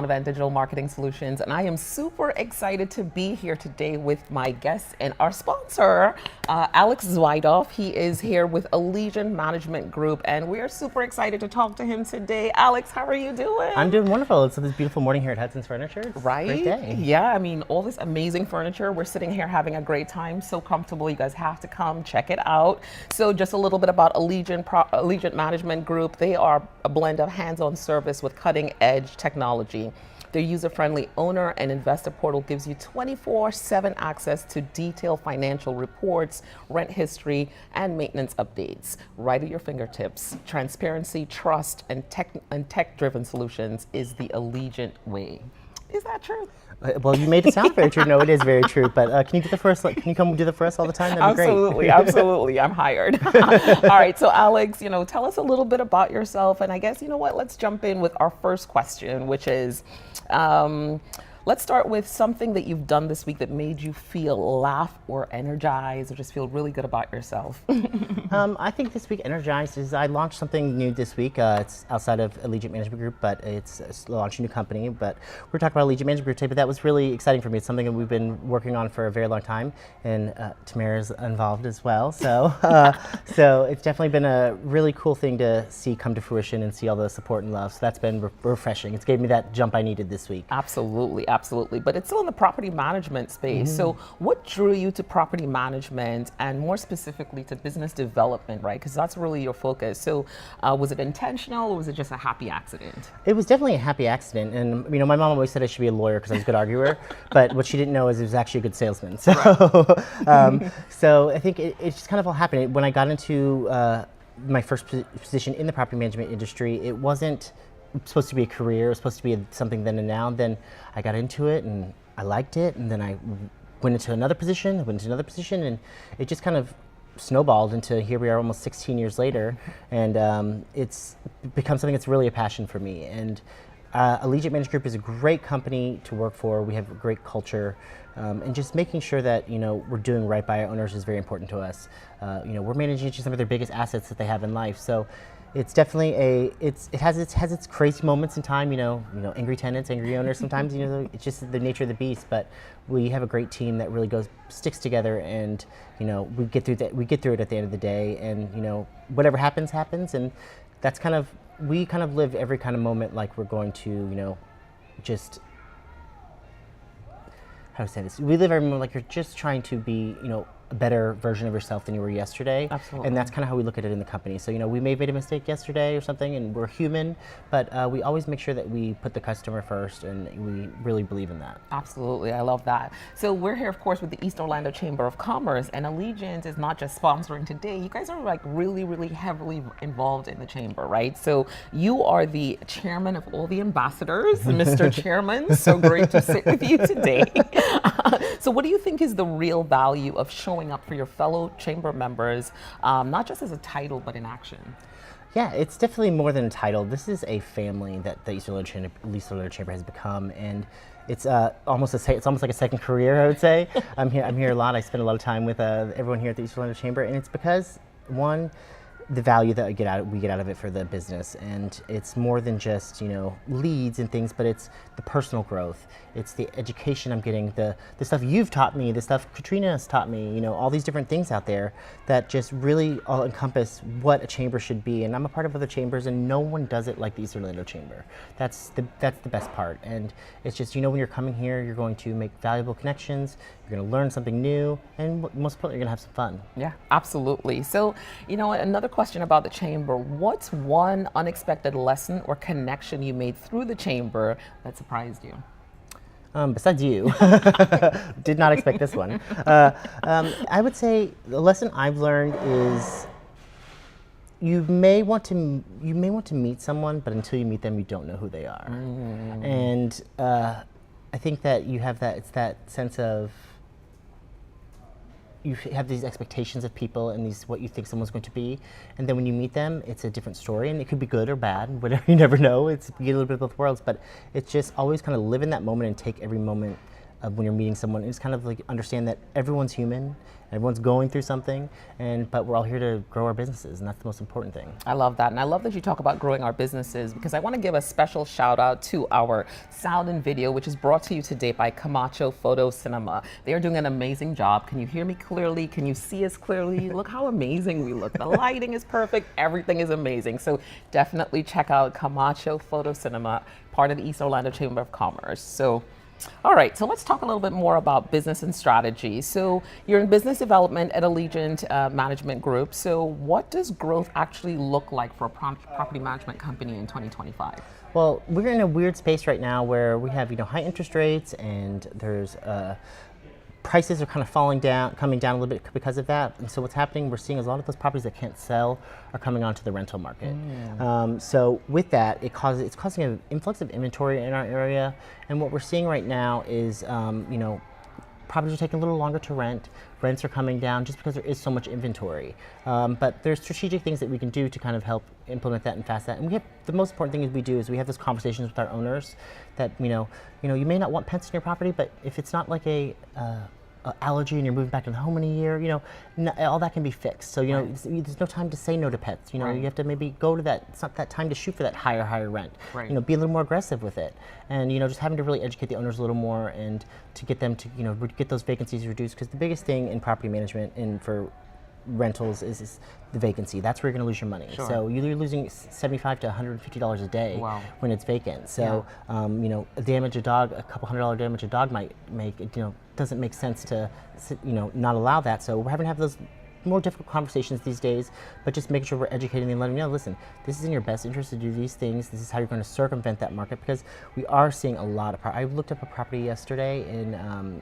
Donovan Digital Marketing Solutions, and I am super excited to be here today with my guest and our sponsor, Alex Zwidoff. He is here with Allegiant Management Group, and we are super excited to talk to him today. Alex, how are you doing? I'm doing wonderful. It's this beautiful morning here at Hudson's Furniture. It's right? a great day. Yeah, I mean, all this amazing furniture. We're sitting here having a great time, so comfortable. You guys have to come check it out. So just a little bit about Allegiant Management Group. They are a blend of hands-on service with cutting-edge technology. Their user-friendly owner and investor portal gives you 24/7 access to detailed financial reports, rent history, and maintenance updates right at your fingertips. Transparency, trust, and tech-driven solutions is the Allegiant way. Is that true? Well, you made it sound very true. No, it is very true. But can you do the first? Can you come do the first all the time? That'd be great. Absolutely, absolutely. I'm hired. All right. So, Alex, tell us a little bit about yourself, and I guess let's jump in with our first question, which is, let's start with something that you've done this week that made you feel laugh or energized or just feel really good about yourself. I think this week energized is I launched something new this week. It's outside of Allegiant Management Group, but it's launching a new company. But we're talking about Allegiant Management Group today, but that was really exciting for me. It's something that we've been working on for a very long time, and Tamara's involved as well. So, so it's definitely been a really cool thing to see come to fruition and see all the support and love. So that's been refreshing. It's gave me that jump I needed this week. Absolutely. Absolutely. But it's still in the property management space. Mm-hmm. So what drew you to property management and more specifically to business development, right? Because that's really your focus. So was it intentional or was it just a happy accident? It was definitely a happy accident. And my mom always said I should be a lawyer because I was a good arguer. But what she didn't know is it was actually a good salesman. So, right. So I think it just kind of all happened. When I got into my first position in the property management industry, it wasn't supposed to be a career. It was supposed to be something then and now. Then I got into it and I liked it, and then I went into another position, and it just kind of snowballed into here we are almost 16 years later, and it's become something that's really a passion for me. And Allegiant Management Group is a great company to work for. We have a great culture, and just making sure that we're doing right by our owners is very important to us. We're managing some of their biggest assets that they have in life, so. It's definitely it has its crazy moments in time, angry tenants, angry owners sometimes, it's just the nature of the beast, but we have a great team that really sticks together, and we get through it at the end of the day, and whatever happens, and that's we live every kind of moment like we're going to, just how to say this, we live every moment like you're just trying to be, a better version of yourself than you were yesterday. Absolutely. And that's kind of how we look at it in the company. So, we may have made a mistake yesterday or something, and we're human, but we always make sure that we put the customer first, and we really believe in that. Absolutely, I love that. So we're here, of course, with the East Orlando Chamber of Commerce, and Allegiant is not just sponsoring today. You guys are really, really heavily involved in the chamber, right? So you are the chairman of all the ambassadors, Mr. Chairman. So great to sit with you today. So what do you think is the real value of showing up for your fellow chamber members, not just as a title, but in action? Yeah, it's definitely more than a title. This is a family that the East Orlando Chamber has become, and it's almost like a second career, I would say. I'm here a lot. I spend a lot of time with everyone here at the East Orlando Chamber, and it's because one, the value that we get out of it for the business, and it's more than just leads and things, but it's the personal growth, it's the education I'm getting, the stuff you've taught me, the stuff Katrina has taught me, all these different things out there that just really all encompass what a chamber should be. And I'm a part of other chambers, and no one does it like the East Orlando Chamber. That's the best part, and it's just when you're coming here, you're going to make valuable connections, you're going to learn something new, and most importantly, you're going to have some fun. Yeah, absolutely. So another question about the chamber, what's one unexpected lesson or connection you made through the chamber that surprised you? Besides you, did not expect this one. I would say the lesson I've learned is you may want to meet someone, but until you meet them, you don't know who they are. Mm. And I think that you have it's that sense of you have these expectations of people and what you think someone's going to be, and then when you meet them, it's a different story, and it could be good or bad, whatever. You never know. You get a little bit of both worlds, but it's just always kind of live in that moment and take every moment of when you're meeting someone is kind of like understand that everyone's human, everyone's going through something, but we're all here to grow our businesses, and that's the most important thing. I love that. And I love that you talk about growing our businesses, because I want to give a special shout out to our sound and video, which is brought to you today by Camacho Photo Cinema. They are doing an amazing job. Can you hear me clearly? Can you see us clearly? Look how amazing we look. The lighting is perfect. Everything is amazing. So definitely check out Camacho Photo Cinema, part of the East Orlando Chamber of Commerce. So all right, so let's talk a little bit more about business and strategy. So you're in business development at Allegiant Management Group. So what does growth actually look like for a property management company in 2025? Well, we're in a weird space right now where we have high interest rates, and there's prices are kind of coming down a little bit because of that. And so what's happening, we're seeing a lot of those properties that can't sell are coming onto the rental market. So with that, it's causing an influx of inventory in our area. And what we're seeing right now is, properties are taking a little longer to rent. Rents are coming down just because there is so much inventory. But there's strategic things that we can do to kind of help implement that and fast that. And the most important thing we have those conversations with our owners that, you may not want pets in your property, but if it's not like a allergy and you're moving back to the home in a year, all that can be fixed. So, there's no time to say no to pets. You have to maybe go to that, it's not that time to shoot for that higher rent. Right. Be a little more aggressive with it. And, just having to really educate the owners a little more and to get them to, get those vacancies reduced. Because the biggest thing in property management and for rentals is the vacancy. That's where you're going to lose your money. Sure. So you're losing $75 to $150 a day when it's vacant. So a couple $100 damage a dog might make, doesn't make sense to not allow that. So we're having to have those more difficult conversations these days, but just making sure we're educating them and letting them know, listen, this is in your best interest to do these things. This is how you're going to circumvent that market, because we are seeing a lot of I looked up a property yesterday in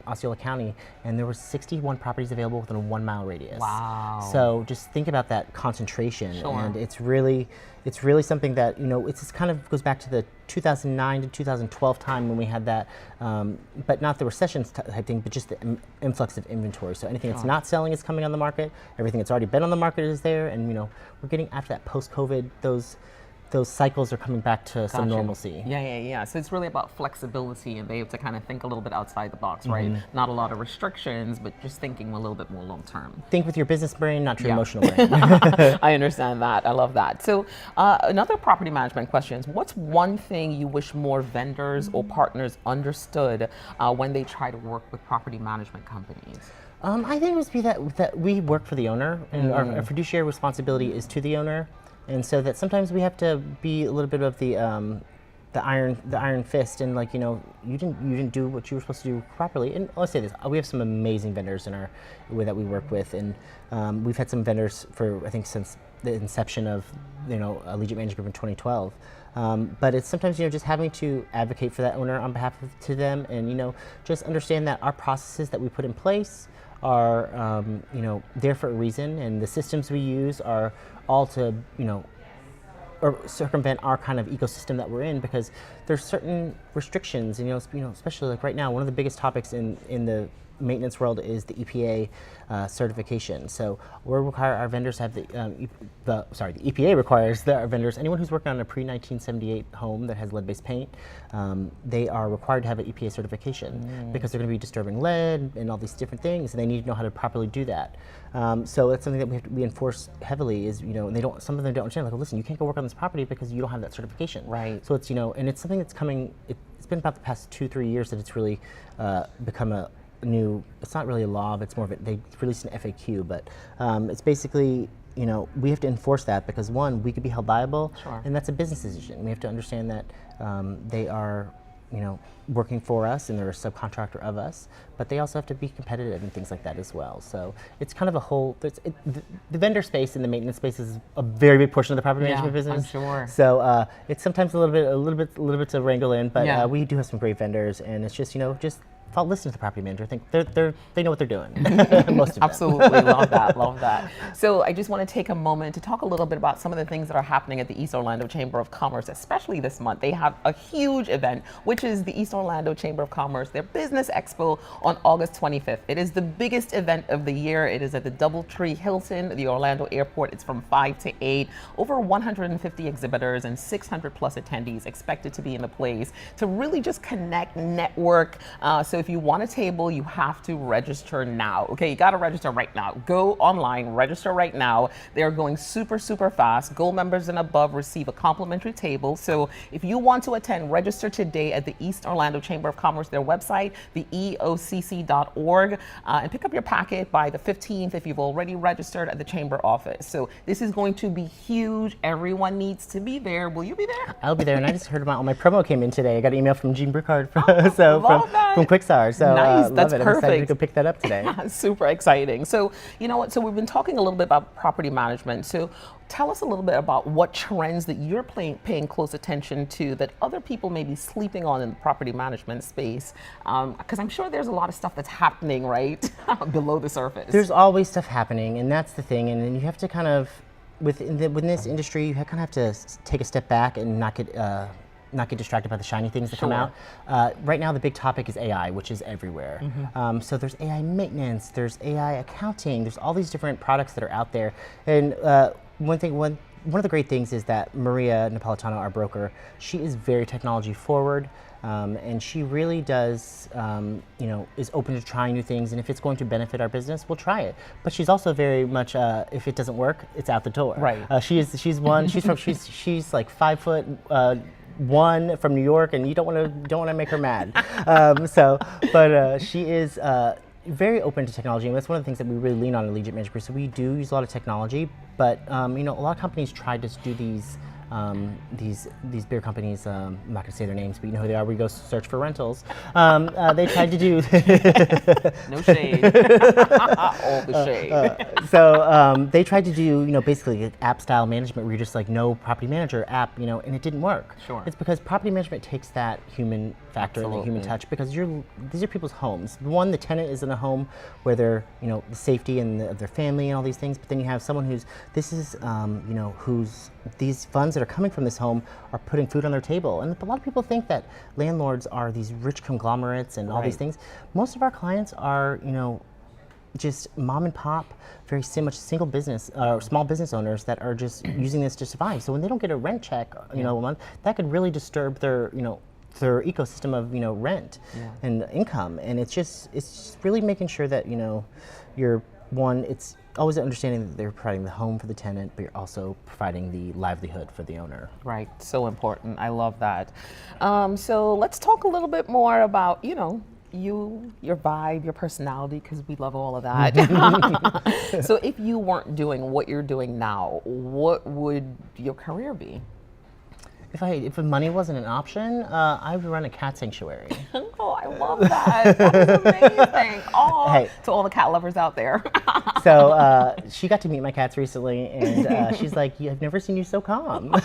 Osceola County, and there were 61 properties available within a 1 mile radius. Wow. So just think about that concentration. Sure. And it's really something that, it kind of goes back to the 2009 to 2012 time when we had that, but not the recession type thing, but just the influx of inventory. So anything that's not selling is coming on the market. Everything that's already been on the market is there, and we're getting after that post-COVID. Those cycles are coming back to some normalcy. Yeah. So it's really about flexibility, and they have to kind of think a little bit outside the box, right? Not a lot of restrictions, but just thinking a little bit more long term. Think with your business brain, not your emotional brain. I understand that. I love that. So another property management question is, what's one thing you wish more vendors or partners understood when they try to work with property management companies? I think it would be that we work for the owner, and our fiduciary responsibility is to the owner. And so that sometimes we have to be a little bit of the iron fist, and you didn't do what you were supposed to do properly. And I'll say this: we have some amazing vendors that we work with, and we've had some vendors for, I think, since the inception of Allegiant Management Group in 2012. But it's sometimes just having to advocate for that owner on behalf to them, and just understand that our processes that we put in place are there for a reason, and the systems we use are all to or circumvent our kind of ecosystem that we're in, because there's certain restrictions, and especially like right now, one of the biggest topics in the maintenance world is the EPA certification. So we require our vendors to have the EPA requires that our vendors, anyone who's working on a pre-1978 home that has lead-based paint, they are required to have an EPA certification because they're going to be disturbing lead and all these different things, and they need to know how to properly do that. So that's something that we enforce heavily. Is and some of them don't understand. Like, listen, you can't go work on this property because you don't have that certification. Right. So it's and it's something that's coming. It's been about the past 2-3 years that it's really become a new, it's not really a law, but it's more of they released an FAQ, but it's basically, we have to enforce that because, one, we could be held liable, and that's a business decision. We have to understand that they are, working for us and they're a subcontractor of us, but they also have to be competitive and things like that as well. So it's kind of a whole, the vendor space and the maintenance space is a very big portion of the property management business. I'm sure. So it's sometimes a little bit to wrangle in, but we do have some great vendors, and it's just, listen to the property manager. I think they know what they're doing. Most of them. Absolutely, love that. So I just want to take a moment to talk a little bit about some of the things that are happening at the East Orlando Chamber of Commerce, especially this month. They have a huge event, which is the East Orlando Chamber of Commerce, their Business Expo on August 25th. It is the biggest event of the year. It is at the DoubleTree Hilton, the Orlando Airport. It's from 5 to 8. Over 150 exhibitors and 600 plus attendees expected to be in the place to really just connect, network. So if you want a table, you have to register now. Okay, you got to register right now. Go online, register right now. They're going super, super fast. Gold members and above receive a complimentary table. So if you want to attend, register today at the East Orlando Chamber of Commerce, their website, the eocc.org, and pick up your packet by the 15th if you've already registered at the chamber office. So this is going to be huge. Everyone needs to be there. Will you be there? I'll be there, and I just heard about my promo came in today. I got an email from Jean Bricard from Quickstar. So nice, love that's it. I'm perfect. excited to go pick that up today. Super exciting. So you know what? So we've been talking a little bit about property management. So tell us a little bit about what trends that you're paying close attention to that other people may be sleeping on in the property management space, because I'm sure there's a lot of stuff that's happening right below the surface. There's always stuff happening, and that's the thing. And then you have to kind of, within this industry, you kind of have to take a step back and not get distracted by the shiny things that come out. Right now, the big topic is AI, which is everywhere. So there's AI maintenance, there's AI accounting, there's all these different products that are out there. And one of the great things is that Maria Napolitano, our broker, she is very technology forward. And she really does, is open to trying new things. And if it's going to benefit our business, we'll try it. But she's also very much, if it doesn't work, it's out the door. Right. She's like 5'1" from New York, and you don't want to make her mad. She is very open to technology, and that's one of the things that we really lean on in Allegiant Management Group. So we do use a lot of technology, but a lot of companies try to do these bigger companies. I'm not going to say their names, but you know who they are. We go search for rentals. They tried to do no shade, all the shade. They tried to do basically an app style management where you're just like no property manager app, and it didn't work. Sure. It's because property management takes that human factor and the human touch, because these are people's homes. One, the tenant is in a home where they're the safety and of their family and all these things, but then you have someone who's these funds that are coming from this home are putting food on their table. And a lot of people think that landlords are these rich conglomerates and all these things. Most of our clients are, just mom and pop, very much single business, small business owners that are just using this to survive. So when they don't get a rent check, a month, that could really disturb their ecosystem of rent and income. And it's just really making sure that it's always understanding that they're providing the home for the tenant, but you're also providing the livelihood for the owner. Right, so important. I love that. So let's talk a little bit more about, your vibe, your personality, because we love all of that. So if you weren't doing what you're doing now, what would your career be? If money wasn't an option, I would run a cat sanctuary. Oh, I love that. That is amazing. Oh, Hey. To all the cat lovers out there. So she got to meet my cats recently, and she's like, "I've never seen you so calm."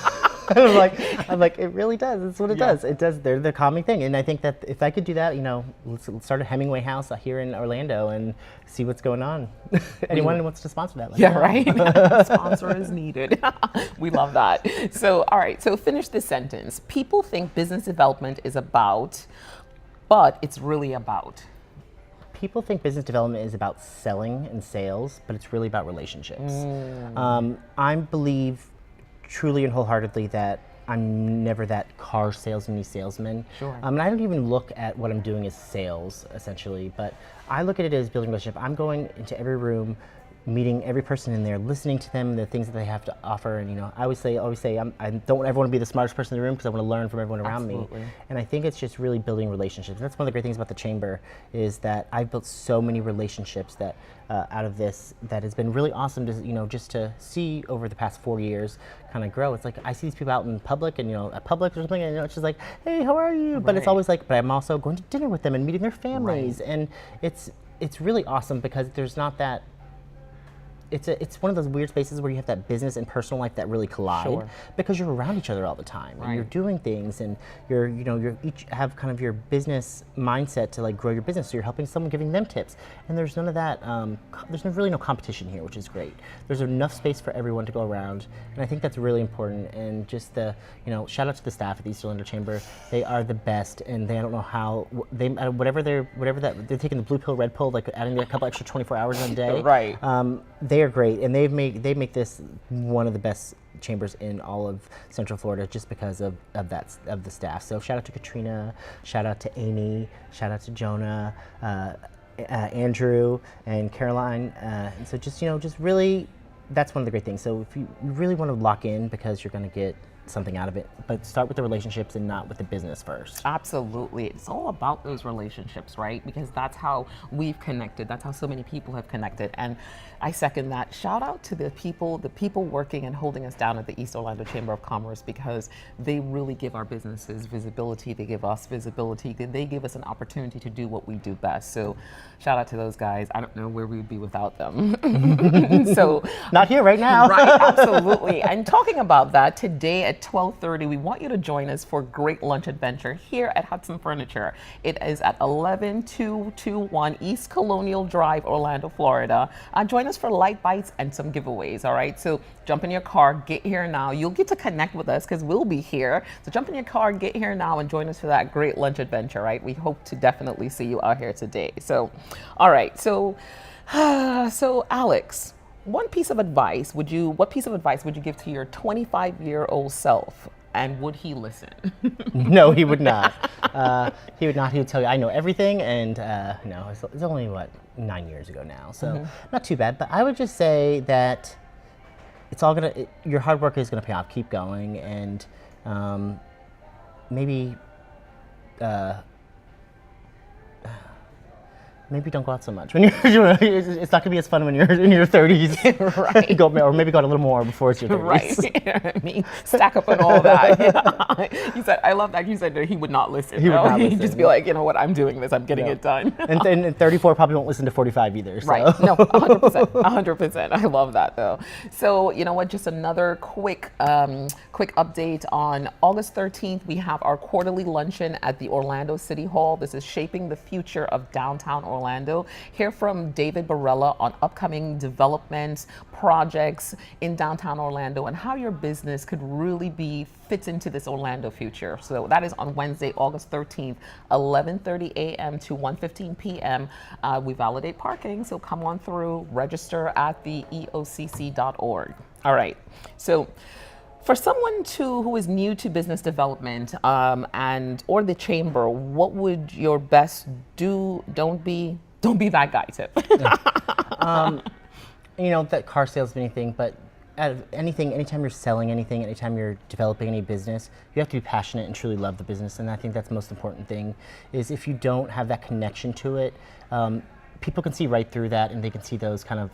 I'm like, it really does. It's what it does. It does. They're the calming thing, and I think that if I could do that, let's start a Hemingway house here in Orlando and see what's going on. Anyone who wants to sponsor that? Right. Sponsor is needed. We love that. So, all right. So, finish this sentence. People think business development is about, but it's really about. People think business development is about selling and sales, but it's really about relationships. I believe truly and wholeheartedly that I'm never that car salesman. Sure. And I don't even look at what I'm doing as sales, essentially, but I look at it as building a relationship. I'm going into every room, meeting every person in there, listening to them, the things that they have to offer. And I always say, I don't ever want to be the smartest person in the room, because I want to learn from everyone around me. And I think it's just really building relationships. And that's one of the great things about the chamber, is that I've built so many relationships that out of this, that has been really awesome to just to see over the past 4 years kind of grow. It's like I see these people out in public, and at Publix or something, and it's just like, hey, how are you? But it's always like, but I'm also going to dinner with them and meeting their families, and it's really awesome, because there's not that. It's one of those weird spaces where you have that business and personal life that really collide, because you're around each other all the time, and you're doing things, and you're each have kind of your business mindset to grow your business. So you're helping someone, giving them tips, and there's none of that. There's really no competition here, which is great. There's enough space for everyone to go around, and I think that's really important. And just shout out to the staff at the East Orlando Chamber. They are the best, and they, I don't know how they they're taking the blue pill, red pill, adding a couple extra 24 hours a day. Right. they are great, and they make this one of the best chambers in all of Central Florida just because of the staff. So shout out to Katrina, shout out to Amy, shout out to Jonah, Andrew, and Caroline. And so just really, that's one of the great things. So if you really want to lock in because you're going to get something out of it, but start with the relationships and not with the business first. Absolutely. It's all about those relationships, right? Because that's how we've connected. That's how so many people have connected. And I second that. Shout out to the people working and holding us down at the East Orlando Chamber of Commerce, because they really give our businesses visibility. They give us visibility. They give us an opportunity to do what we do best. So shout out to those guys. I don't know where we would be without them. So not here right now. Right, absolutely. And talking about that, today at 12:30, we want you to join us for a great lunch adventure here at Hudson Furniture. It is at 11221 East Colonial Drive, Orlando, Florida. Join us for light bites and some giveaways, all right? So jump in your car, get here now. You'll get to connect with us because we'll be here. So jump in your car, get here now, and join us for that great lunch adventure, right? We hope to definitely see you out here today. So, all right. So Alex, what piece of advice would you give to your 25-year-old self, and would he listen? No, he would not. He would not. He would tell you, I know everything, and no, it's only, 9 years ago now, so not too bad. But I would just say that your hard work is gonna pay off. Keep going, and maybe don't go out so much when you're. It's not gonna be as fun when you're in your 30s, right? Or maybe go out a little more before it's your 30s. Right. You know what I mean, stack up and all that. Yeah. He said, I love that. You said that he would not listen. He would not listen. He'd just be like, you know what, I'm doing this. I'm getting it done. and 34 probably won't listen to 45 either. So. Right. No, 100%. 100%. I love that though. So you know what? Just another quick update on August 13th. We have our quarterly luncheon at the Orlando City Hall. This is Shaping the Future of Downtown Orlando. Hear from David Barella on upcoming developments, projects in downtown Orlando, and how your business could really fits into this Orlando future. So that is on Wednesday, August 13th, 11:30 a.m. to 1:15 p.m. We validate parking, so come on through, register at the eocc.org. All right. So for someone who is new to business development or the chamber, what would your best don't be that guy tip? That car salesman thing, but out of anything, anytime you're selling anything, anytime you're developing any business, you have to be passionate and truly love the business. And I think that's the most important thing, is if you don't have that connection to it, people can see right through that, and they can see those kind of,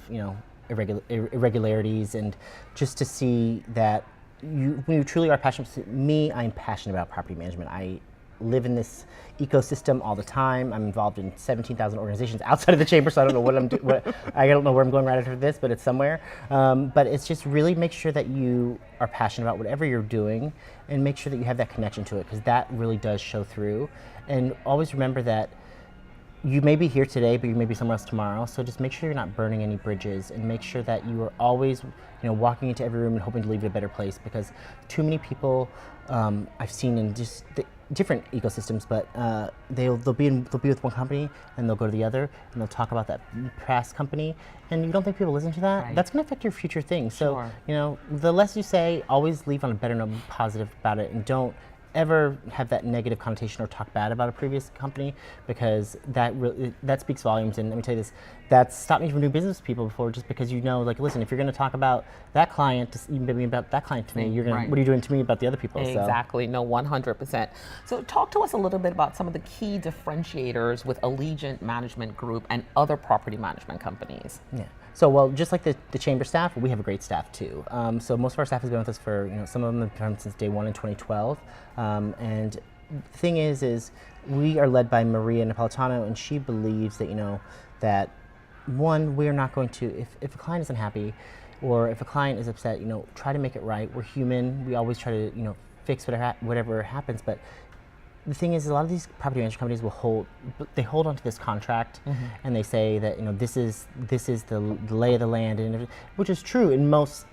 irregularities, and just to see that when you truly are passionate. I'm passionate about property management. I live in this ecosystem all the time. I'm involved in 17,000 organizations outside of the chamber, so I don't know what I'm doing. I don't know where I'm going right after this, but it's somewhere. But it's just really make sure that you are passionate about whatever you're doing, and make sure that you have that connection to it, because that really does show through. And always remember that you may be here today, but you may be somewhere else tomorrow. So just make sure you're not burning any bridges, and make sure that you are always, walking into every room and hoping to leave it a better place. Because too many people I've seen in just different ecosystems, but they'll be with one company and they'll go to the other and they'll talk about that past company, and you don't think people listen to that. Right. That's going to affect your future things. So the less you say, always leave on a better note, positive about it, and don't ever have that negative connotation or talk bad about a previous company, because that speaks volumes. And let me tell you this, that's stopped me from doing business with people before, just because listen, if you're going to talk about that client, maybe about that client to me, you're going to, what are you doing to me about the other people? Exactly. No, 100%. So talk to us a little bit about some of the key differentiators with Allegiant Management Group and other property management companies. Yeah. So, just like the chamber staff, we have a great staff too. So most of our staff has been with us for, some of them have been since day one in 2012. And the thing is we are led by Maria Napolitano, and she believes that, that one, we're not going to, if a client isn't happy, or if a client is upset, try to make it right. We're human. We always try to, fix whatever happens. But the thing is, a lot of these property management companies will hold onto this contract, and they say that this is the lay of the land, and which is true in most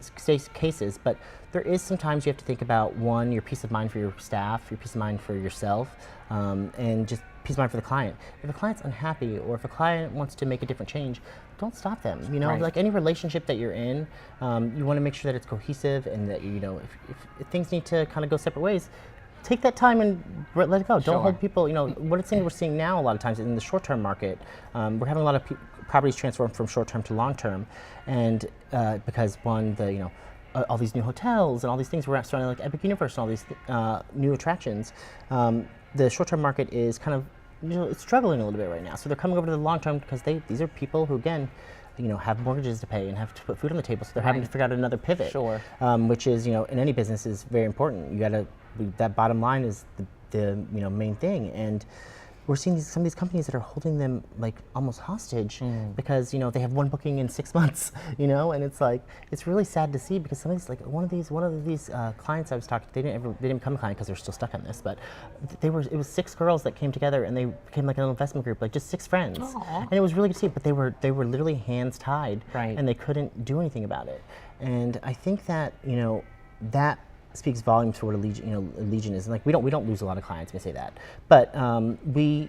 cases. But there is sometimes you have to think about, one, your peace of mind for your staff, your peace of mind for yourself, and just peace of mind for the client. If a client's unhappy or if a client wants to make a different change, don't stop them. You know, Right. like any relationship that you're in, you want to make sure that it's cohesive and that, you know, if things need to kind of go separate ways, take that time and let it go. Sure. Don't hold people, you know, what it's thing we're seeing now a lot of times in the short-term market, we're having a lot of properties transform from short-term to long-term. And because one, you know, all these new hotels and all these things, we're starting like Epic Universe and all these new attractions, the short-term market is kind of, you know, it's struggling a little bit right now. So they're coming over to the long-term because these are people who, again, you know, have mortgages to pay and have to put food on the table. So they're having to figure out another pivot. Sure. Which is, you know, in any business is very important. You gotta, that bottom line is the you know, main thing. And we're seeing some of these companies that are holding them like almost hostage because, you know, they have one booking in 6 months, you know, and it's like, it's really sad to see because some of these, like one of these clients I was talking to, they didn't become a client because they're still stuck on this, but it was 6 girls that came together and they became like an investment group, like just 6 friends. Aww. And it was really good to see, but they were literally hands tied Right. and they couldn't do anything about it. And I think that, you know, that speaks volumes for what Allegiant is. And like we don't lose a lot of clients, we say that, but we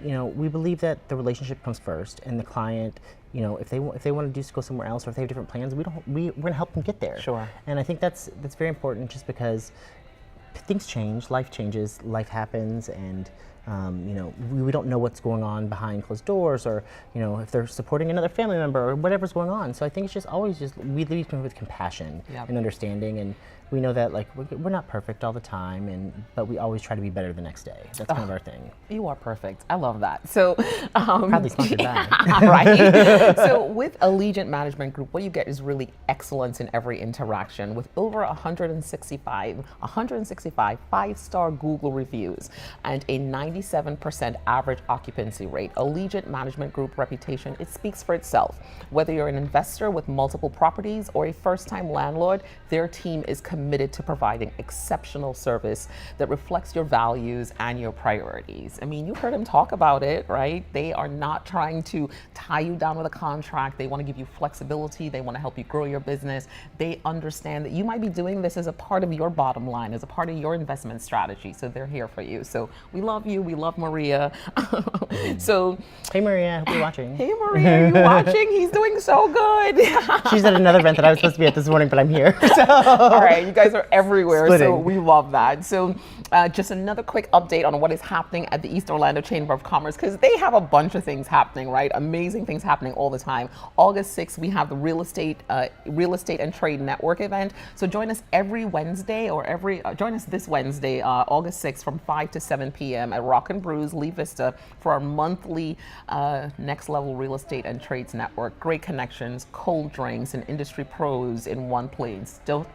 believe that the relationship comes first, and the client, you know, if they want to go somewhere else or if they have different plans, we're gonna help them get there. Sure. And I think that's very important, just because things change, life changes, life happens, and you know, we don't know what's going on behind closed doors, or, you know, if they're supporting another family member or whatever's going on. So I think it's just always we lead people with compassion and understanding, and we know that like we're not perfect all the time, but we always try to be better the next day. That's kind of our thing. You are perfect. I love that. So, Proudly sponsored by. right. So with Allegiant Management Group, what you get is really excellence in every interaction, with over 165 5-star Google reviews and a 97% average occupancy rate. Allegiant Management Group reputation, it speaks for itself. Whether you're an investor with multiple properties or a first-time landlord, their team is committed to providing exceptional service that reflects your values and your priorities. I mean, you heard him talk about it, right? They are not trying to tie you down with a contract. They want to give you flexibility. They want to help you grow your business. They understand that you might be doing this as a part of your bottom line, as a part of your investment strategy. So they're here for you. So we love you. We love Maria. So, Hey Maria, I hope you're watching. hey Maria, are you watching? He's doing so good. She's at another event that I was supposed to be at this morning, but I'm here. So. All right, you guys are everywhere, so Splitting. we love that. So just another quick update on what is happening at the East Orlando Chamber of Commerce, because they have a bunch of things happening, right? Amazing things happening all the time. August 6th, we have the Real Estate and Trade Network event. So join us every Wednesday, or join us this Wednesday, August 6th, from 5 to 7 p.m. at Rock and Brews, Lee Vista, for our monthly Next Level Real Estate and Trades Network. Great connections, cold drinks, and industry pros in one place. Don't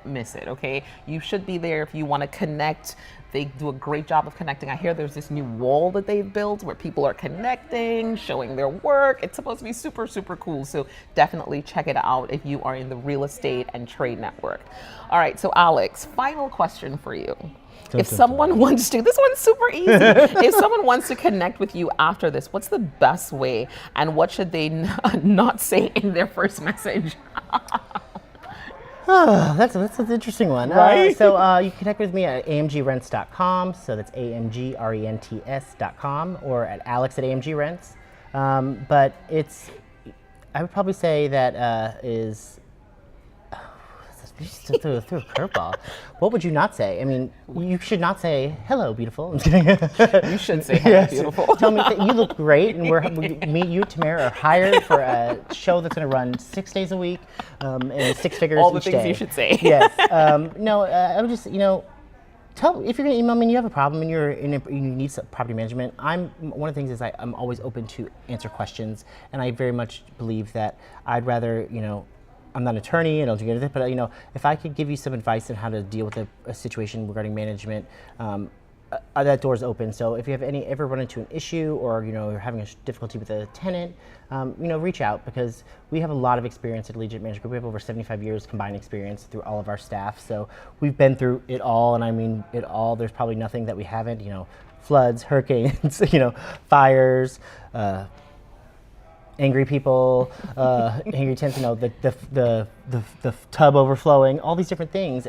miss it, okay? You should be there if you want to connect. They do a great job of connecting. I hear there's this new wall that they've built where people are connecting, showing their work. It's supposed to be super, super cool. So definitely check it out if you are in the Real Estate and Trade Network. All right, so Alex, final question for you. If someone wants to, this one's super easy. If someone wants to connect with you after this, what's the best way, and what should they not say in their first message? Oh, that's an interesting one. Right? So you can connect with me at amgrents.com. So that's amgrents.com, or at alex@amgrents. But I would probably say that just threw a curveball. What would you not say? I mean, you should not say, "Hello, beautiful." I'm just kidding. You should say, "Hello, beautiful." Tell me that you look great, and me, you, Tamara, are hired for a show that's going to run 6 days a week, and 6 figures All the each things day. you should say. Yes. No, I would just, you know, tell if you're going to email me and you have a problem and you need some property management. One of the things is I'm always open to answer questions, and I very much believe that I'd rather, you know, I'm not an attorney and I don't do any of it, but you know, if I could give you some advice on how to deal with a situation regarding management, that door's open. So if you have ever run into an issue, or you know, you're having a difficulty with a tenant, you know, reach out, because we have a lot of experience at Allegiant Management Group. We have over 75 years combined experience through all of our staff. So we've been through it all, and I mean it all. There's probably nothing that we haven't. You know, floods, hurricanes, you know, fires. Angry people, angry tenants, you know, the tub overflowing, all these different things,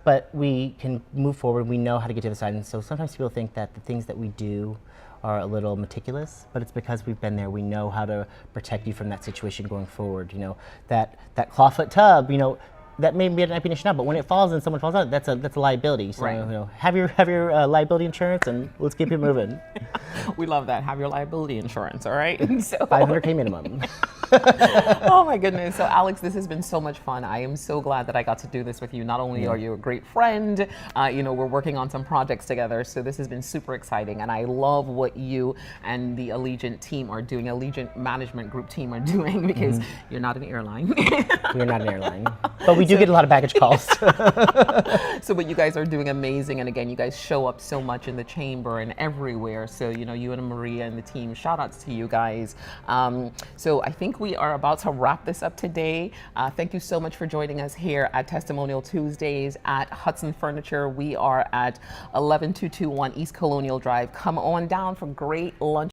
but we can move forward. We know how to get to the side, and so sometimes people think that the things that we do are a little meticulous, but it's because we've been there. We know how to protect you from that situation going forward. You know, that clawfoot tub, you know, that may be an issue now, but when it falls and someone falls out, that's a liability. So Right. you know, have your liability insurance, and let's keep it moving. We love that. Have your liability insurance, all right? So, 500K minimum. oh my goodness. So Alex, this has been so much fun. I am so glad that I got to do this with you. Not only are you a great friend, you know, we're working on some projects together. So this has been super exciting. And I love what you and the Allegiant team are doing, Allegiant Management Group team are doing, because you're not an airline. We're not an airline, but we do get a lot of baggage calls. So what you guys are doing amazing. And again, you guys show up so much in the chamber and everywhere. So, you know, you and Maria and the team, shout outs to you guys. So I think we are about to wrap this up today. Thank you so much for joining us here at Testimonial Tuesdays at Hudson Furniture. We are at 11221 East Colonial Drive. Come on down for great lunch